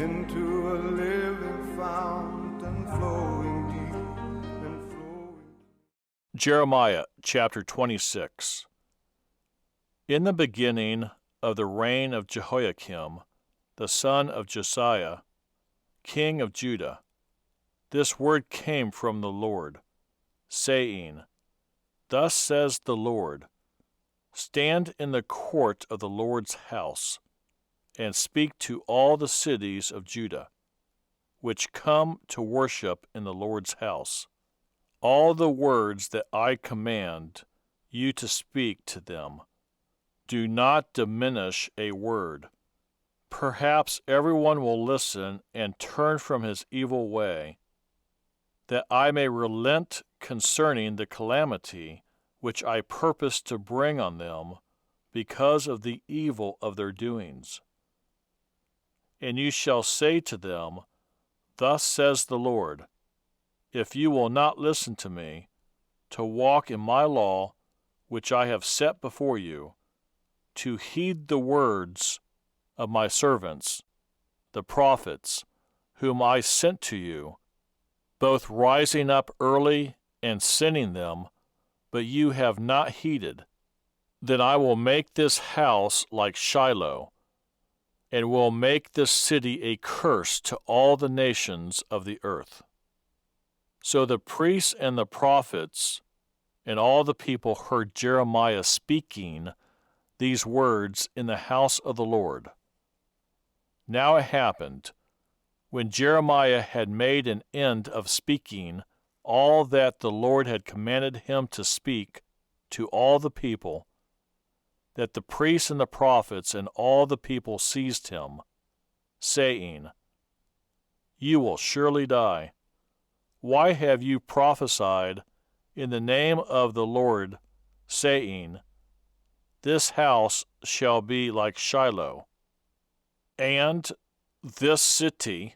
into a living fountain flowing deep and flowing. Jeremiah chapter 26. In the beginning of the reign of Jehoiakim, the son of Josiah, king of Judah, this word came from the Lord, saying, Thus says the Lord, Stand in the court of the Lord's house, and speak to all the cities of Judah, which come to worship in the Lord's house, all the words that I command you to speak to them. Do not diminish a word. Perhaps everyone will listen and turn from his evil way, that I may relent concerning the calamity which I purpose to bring on them because of the evil of their doings. And you shall say to them, Thus says the Lord, if you will not listen to me, to walk in my law which I have set before you, to heed the words of my servants, the prophets, whom I sent to you, both rising up early and sending them, but you have not heeded, then I will make this house like Shiloh, and will make this city a curse to all the nations of the earth. So the priests and the prophets and all the people heard Jeremiah speaking these words in the house of the Lord. Now it happened, when Jeremiah had made an end of speaking all that the Lord had commanded him to speak to all the people, that the priests and the prophets and all the people seized him, saying, You will surely die. Why have you prophesied in the name of the Lord, saying, This house shall be like Shiloh, and this city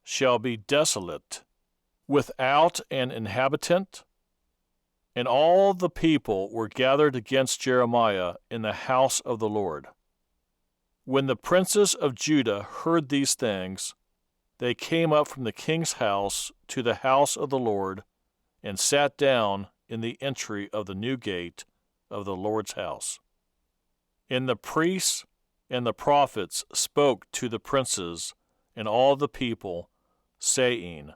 shall be desolate, without an inhabitant? And all the people were gathered against Jeremiah in the house of the Lord. When the princes of Judah heard these things, they came up from the king's house to the house of the Lord, and sat down in the entry of the new gate of the Lord's house. And the priests and the prophets spoke to the princes and all the people, saying,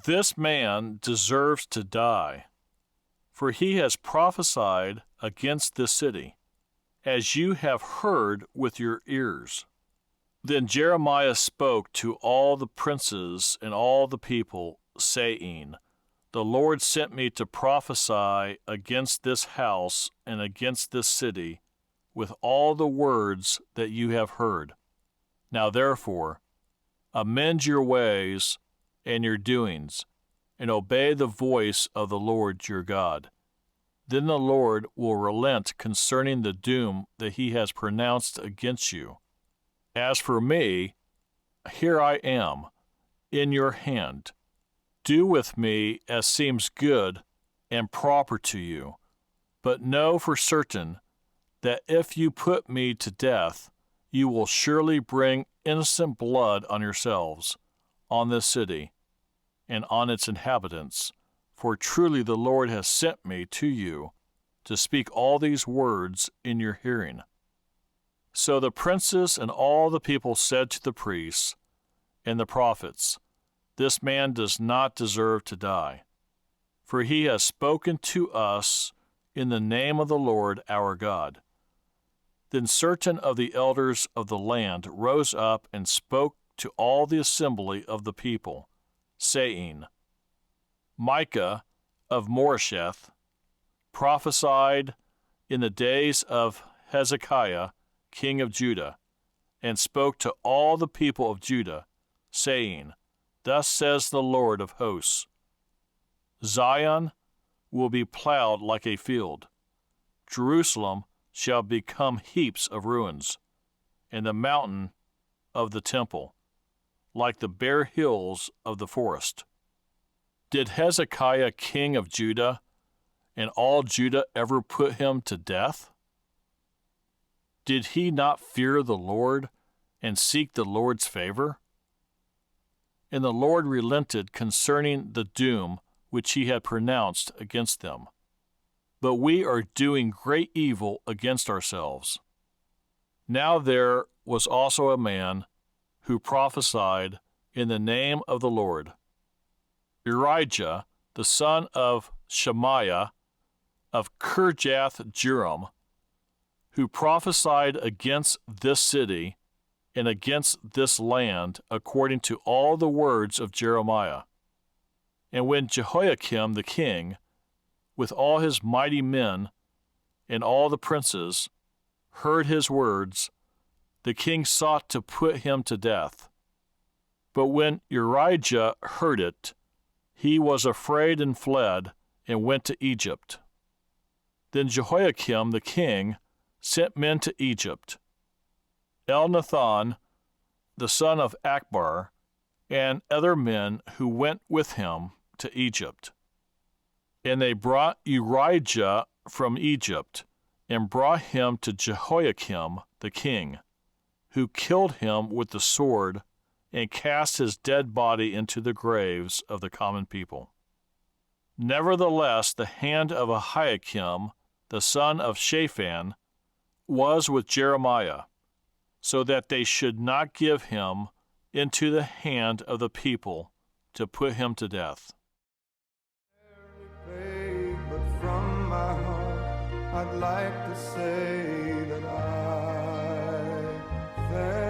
This man deserves to die, for he has prophesied against this city, as you have heard with your ears. Then Jeremiah spoke to all the princes and all the people, saying, The Lord sent me to prophesy against this house and against this city with all the words that you have heard. Now therefore, amend your ways and your doings, and obey the voice of the Lord your God. Then the Lord will relent concerning the doom that he has pronounced against you. As for me, here I am, in your hand. Do with me as seems good and proper to you, but know for certain that if you put me to death, you will surely bring innocent blood on yourselves, on this city, and on its inhabitants, for truly the Lord has sent me to you to speak all these words in your hearing. So the princes and all the people said to the priests and the prophets, This man does not deserve to die, for he has spoken to us in the name of the Lord our God. Then certain of the elders of the land rose up and spoke to all the assembly of the people, saying, Micah of Moresheth prophesied in the days of Hezekiah, king of Judah, and spoke to all the people of Judah, saying, Thus says the Lord of hosts, Zion will be plowed like a field, Jerusalem shall become heaps of ruins, and the mountain of the temple, like the bare hills of the forest. Did Hezekiah king of Judah and all Judah ever put him to death? Did he not fear the Lord and seek the Lord's favor? and the Lord relented concerning the doom which he had pronounced against them. But we are doing great evil against ourselves. Now there was also a man who prophesied in the name of the Lord, Urijah, the son of Shemaiah of Kirjath-jearim, who prophesied against this city and against this land according to all the words of Jeremiah. And when Jehoiakim the king, with all his mighty men and all the princes, heard his words, the king sought to put him to death. But when Urijah heard it, he was afraid and fled and went to Egypt. Then Jehoiakim the king sent men to Egypt, Elnathan, the son of Akbar, and other men who went with him to Egypt. And they brought Urijah from Egypt and brought him to Jehoiakim the king, who killed him with the sword and cast his dead body into the graves of the common people. Nevertheless, the hand of Ahikam, the son of Shaphan, was with Jeremiah, so that they should not give him into the hand of the people to put him to death. But from my heart, I'd like to say that I thank